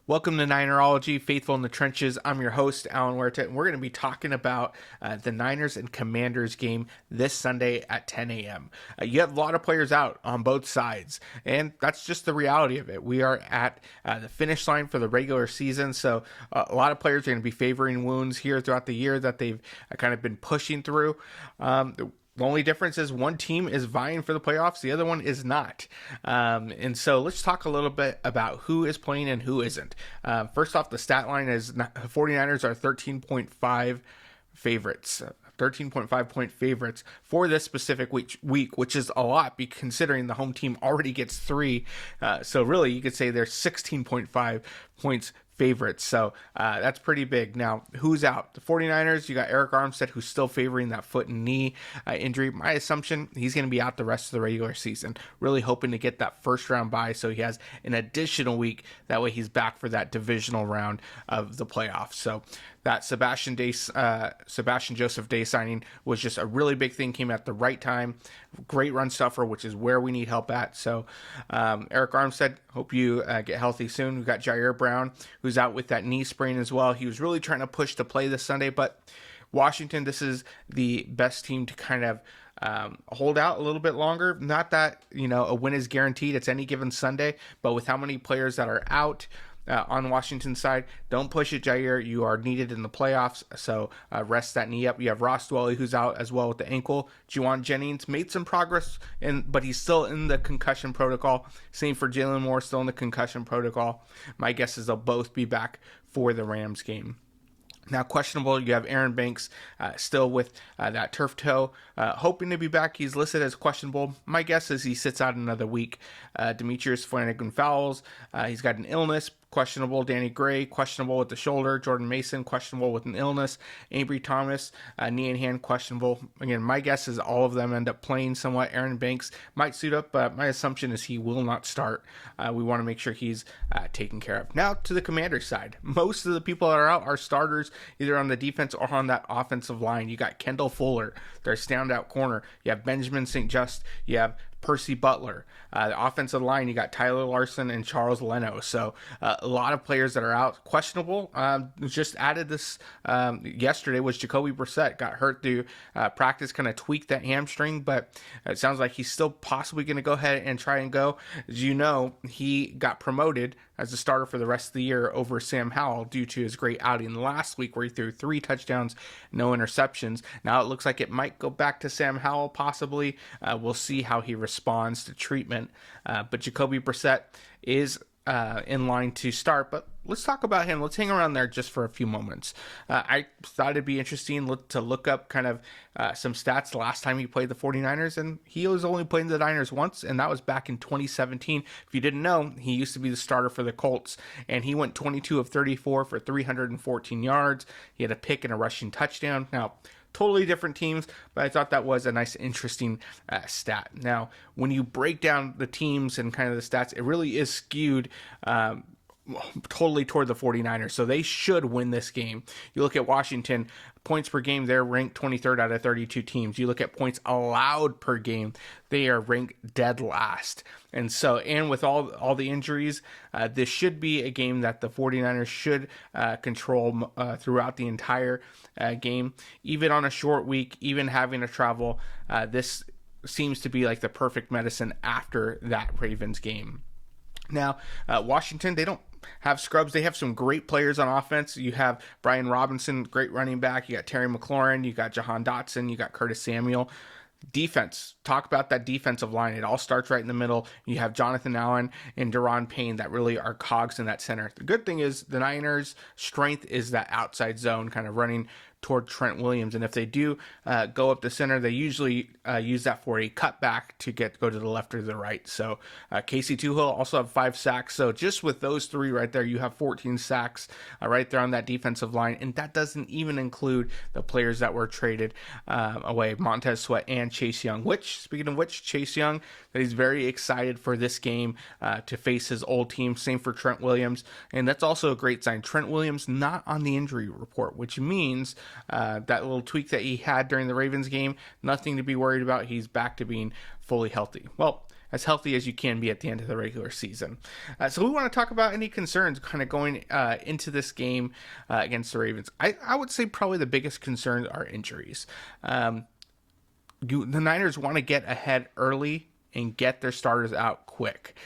Welcome to Ninerology, Faithful in the Trenches. I'm your host, Alan Huerta, and we're going to be talking about the Niners and Commanders game this Sunday at 10 a.m. You have a lot of players out on both sides, and that's just the reality of it. We are at the finish line for the regular season, so a lot of players are going to be favoring wounds here throughout the year that they've kind of been pushing through. The only difference is one team is vying for the playoffs, the other one is not. And so let's talk a little bit about who is playing and who isn't. First off, the stat line is 49ers are 13.5 favorites. 13.5 point favorites for this specific week, which is a lot considering the home team already gets 3. So really, you could say they're 16.5 points favorites. So that's pretty big. Now, who's out? The 49ers, you got Eric Armstead, who's still favoring that foot and knee injury. My assumption, he's going to be out the rest of the regular season. Really hoping to get that first round bye so he has an additional week. That way he's back for that divisional round of the playoffs. So that Sebastian Joseph Day signing was just a really big thing, came at the right time. Great run stuffer, which is where we need help at. So Eric Armstead, hope you get healthy soon. We've got Jair Brown, who's out with that knee sprain as well. He was really trying to push to play this Sunday, but Washington, this is the best team to kind of hold out a little bit longer. Not that, a win is guaranteed. It's any given Sunday, but with how many players that are out, on Washington's side, don't push it, Jair. You are needed in the playoffs, so rest that knee up. You have Ross Dwelley, who's out as well with the ankle. Juwan Jennings made some progress, but he's still in the concussion protocol. Same for Jalen Moore, still in the concussion protocol. My guess is they'll both be back for the Rams game. Now, questionable, you have Aaron Banks still with that turf toe, hoping to be back. He's listed as questionable. My guess is he sits out another week. Demetrius Flanagan-Fowles, he's got an illness, questionable. Danny Gray, questionable with the shoulder. Jordan Mason, questionable with an illness. Avery Thomas, knee and hand, questionable. Again, my guess is all of them end up playing somewhat. Aaron Banks might suit up, but my assumption is he will not start. We want to make sure he's taken care of. Now, to the Commanders side. Most of the people that are out are starters, either on the defense or on that offensive line. You got Kendall Fuller, their standout corner. You have Benjamin St. Just. You have Percy Butler. The offensive line, you got Tyler Larson and Charles Leno. So a lot of players that are out. Questionable. Just added this yesterday was Jacoby Brissett. Got hurt through practice, kind of tweaked that hamstring, but it sounds like he's still possibly going to go ahead and try and go. As you know, he got promoted as a starter for the rest of the year over Sam Howell due to his great outing last week where he threw 3 touchdowns, no interceptions. Now it looks like it might go back to Sam Howell possibly. We'll see how he responds to treatment. But Jacoby Brissett is in line to start, but let's talk about him. Let's hang around there just for a few moments. I thought it'd be interesting to look up kind of some stats the last time he played the 49ers, and he was only playing the Niners once, and that was back in 2017. If you didn't know, he used to be the starter for the Colts, and he went 22 of 34 for 314 yards. He had a pick and a rushing touchdown. Now, totally different teams, but I thought that was a nice, interesting stat. Now, when you break down the teams and kind of the stats, it really is skewed totally toward the 49ers, so they should win this game. You look at Washington, points per game, they're ranked 23rd out of 32 teams. You look at points allowed per game, they are ranked dead last. And so, and with all the injuries, this should be a game that the 49ers should control throughout the entire game. Even on a short week, even having to travel, this seems to be like the perfect medicine after that Ravens game. Now, Washington, they don't have scrubs. They have some great players on offense. You have Brian Robinson, great running back. You got Terry McLaurin. You got Jahan Dotson. You got Curtis Samuel. Defense, talk about that defensive line. It all starts right in the middle. You have Jonathan Allen and Daron Payne that really are cogs in that center. The good thing is the Niners' strength is that outside zone kind of running toward Trent Williams, and if they do go up the center, they usually use that for a cutback to go to the left or the right. So Casey Tuhill also have 5 sacks. So just with those 3 right there, you have 14 sacks right there on that defensive line, and that doesn't even include the players that were traded away, Montez Sweat and Chase Young. Speaking of which, Chase Young, that he's very excited for this game to face his old team. Same for Trent Williams, and that's also a great sign. Trent Williams not on the injury report, which means that little tweak that he had during the Ravens game, nothing to be worried about. He's back to being fully healthy. Well, as healthy as you can be at the end of the regular season. So we want to talk about any concerns kind of going into this game against the Ravens. I would say probably the biggest concerns are injuries. The Niners want to get ahead early and get their starters out quick.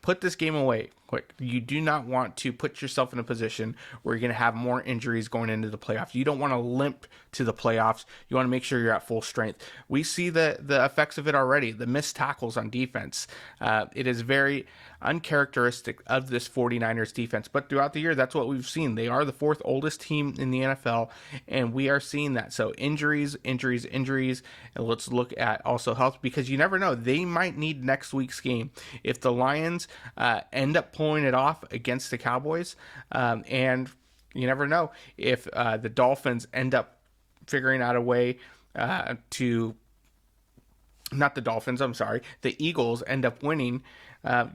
Put this game away quick. You do not want to put yourself in a position where you're going to have more injuries going into the playoffs. You don't want to limp to the playoffs. You want to make sure you're at full strength. We see the effects of it already. The missed tackles on defense. It is very uncharacteristic of this 49ers defense. But throughout the year, that's what we've seen. They are the fourth oldest team in the NFL, and we are seeing that. So injuries. And let's look at also health, because you never know. They might need next week's game. If the Lions end up pulling it off against the Cowboys, and you never know if the Dolphins end up figuring out a way to, not the Dolphins, I'm sorry, the Eagles end up winning,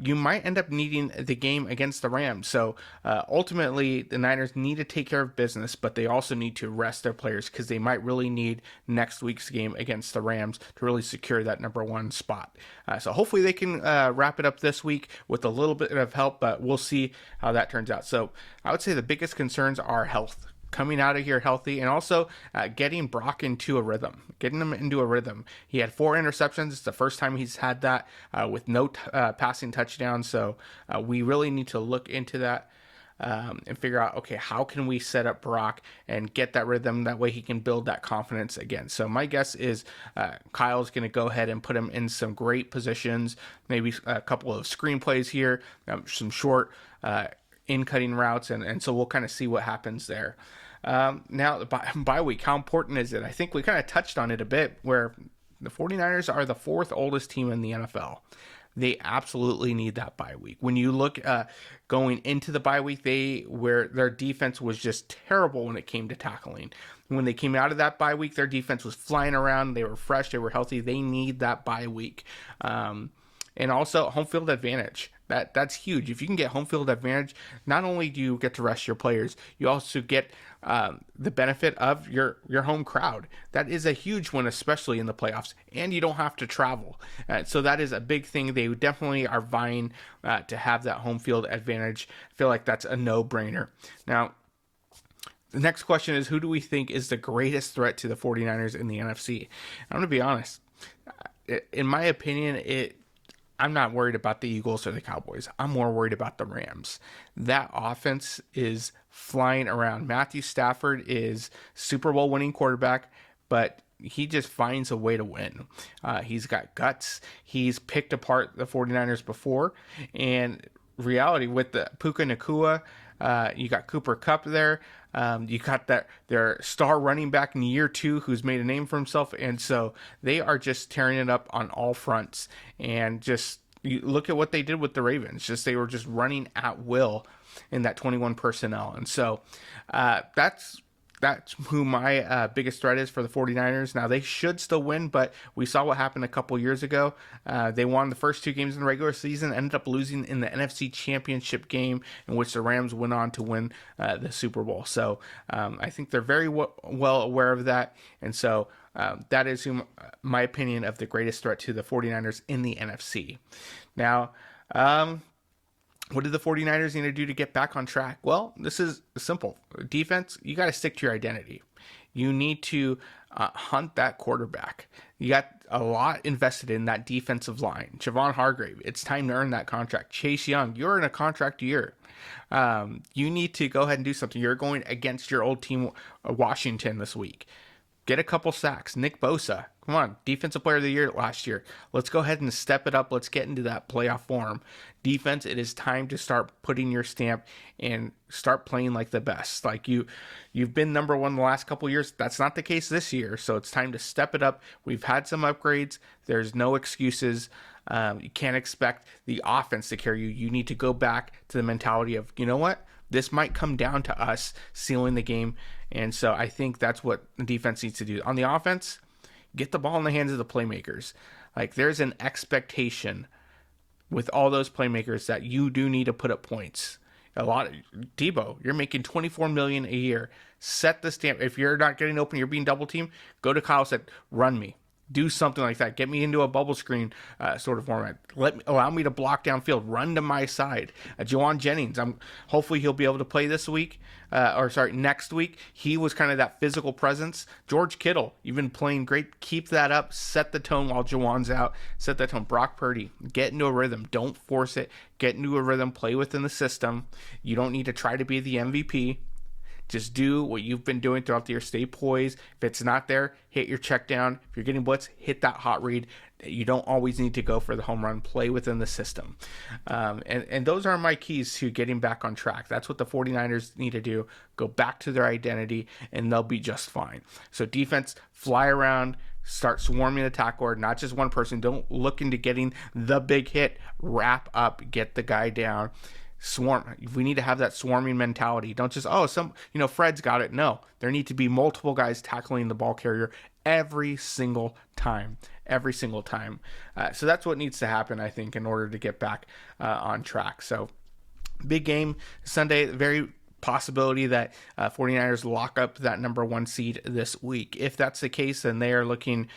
you might end up needing the game against the Rams. So ultimately, the Niners need to take care of business, but they also need to rest their players because they might really need next week's game against the Rams to really secure that number one spot. So hopefully they can wrap it up this week with a little bit of help, but we'll see how that turns out. So I would say the biggest concerns are health. Coming out of here healthy, and also getting Brock into a rhythm, getting him into a rhythm. He had 4 interceptions. It's the first time he's had that with no passing touchdowns. So we really need to look into that and figure out, okay, how can we set up Brock and get that rhythm? That way he can build that confidence again. So my guess is Kyle's going to go ahead and put him in some great positions, maybe a couple of screenplays here, some short in-cutting routes, and so we'll kind of see what happens there. Now, the bye week, how important is it? I think we kind of touched on it a bit, where the 49ers are the 4th oldest team in the NFL. They absolutely need that bye week. When you look going into the bye week, where their defense was just terrible when it came to tackling. When they came out of that bye week, their defense was flying around. They were fresh. They were healthy. They need that bye week. And also home field advantage. That's huge. If you can get home field advantage, not only do you get to rest your players, you also get the benefit of your home crowd. That is a huge one, especially in the playoffs, and you don't have to travel. So that is a big thing. They definitely are vying to have that home field advantage. I feel like that's a no-brainer. Now, the next question is, who do we think is the greatest threat to the 49ers in the NFC? I'm going to be honest. In my opinion, I'm not worried about the Eagles or the Cowboys. I'm more worried about the Rams. That offense is flying around. Matthew Stafford is Super Bowl winning quarterback, but he just finds a way to win. He's got guts. He's picked apart the 49ers before. And reality, with the Puka Nacua, you got Cooper Kupp there. You got their star running back in year 2 who's made a name for himself. And so they are just tearing it up on all fronts. And just you look at what they did with the Ravens. They were just running at will in that 21 personnel. And so that's who my biggest threat is for the 49ers. Now, they should still win, but we saw what happened a couple years ago. They won the first 2 games in the regular season, ended up losing in the NFC Championship game, in which the Rams went on to win the Super Bowl. So I think they're very well aware of that. And so that is my opinion of the greatest threat to the 49ers in the NFC. Now, what did the 49ers need to do to get back on track? Well, this is simple. Defense, you got to stick to your identity. You need to hunt that quarterback. You got a lot invested in that defensive line. Javon Hargrave, it's time to earn that contract. Chase Young, you're in a contract year. You need to go ahead and do something. You're going against your old team, Washington, this week. Get a couple sacks. Nick Bosa, come on, Defensive Player of the Year last year. Let's go ahead and step it up. Let's get into that playoff form. Defense, it is time to start putting your stamp and start playing like the best. Like you've been number 1 the last couple of years. That's not the case this year, so it's time to step it up. We've had some upgrades. There's no excuses. You can't expect the offense to carry you. You need to go back to the mentality of, you know what? This might come down to us sealing the game. And so I think that's what the defense needs to do. On the offense, get the ball in the hands of the playmakers. Like, there's an expectation with all those playmakers that you do need to put up points. Debo, you're making $24 million a year. Set the stamp. If you're not getting open, you're being double teamed, go to Kyle, said, run me. Do something like that. Get me into a bubble screen sort of format. Allow me to block downfield. Run to my side. Jawan Jennings. Hopefully he'll be able to play this week. Next week. He was kind of that physical presence. George Kittle, you've been playing great. Keep that up. Set the tone while Jawan's out. Set that tone. Brock Purdy, get into a rhythm. Don't force it. Get into a rhythm. Play within the system. You don't need to try to be the MVP. Just do what you've been doing throughout the year. Stay poised. If it's not there, hit your check down. If you're getting blitz, hit that hot read. You don't always need to go for the home run. Play within the system. And those are my keys to getting back on track. That's what the 49ers need to do. Go back to their identity, and they'll be just fine. So defense, fly around. Start swarming the tackle, not just one person. Don't look into getting the big hit. Wrap up. Get the guy down. Swarm. We need to have that swarming mentality. Don't just, Fred's got it. No, there need to be multiple guys tackling the ball carrier every single time. So that's what needs to happen, I think, in order to get back on track. So big game Sunday. Very possibility that 49ers lock up that number 1 seed this week. If that's the case, then they are looking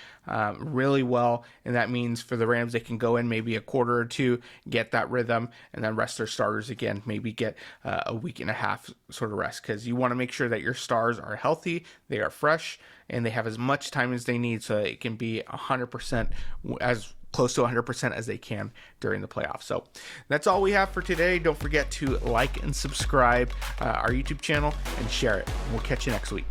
really well, and that means for the Rams, they can go in maybe a quarter or two, get that rhythm, and then rest their starters again, maybe get a week and a half sort of rest, because you want to make sure that your stars are healthy, they are fresh, and they have as much time as they need so it can be 100%, as close to 100% as they can during the playoffs. So that's all we have for today. Don't forget to like and subscribe our YouTube channel and share it. We'll catch you next week.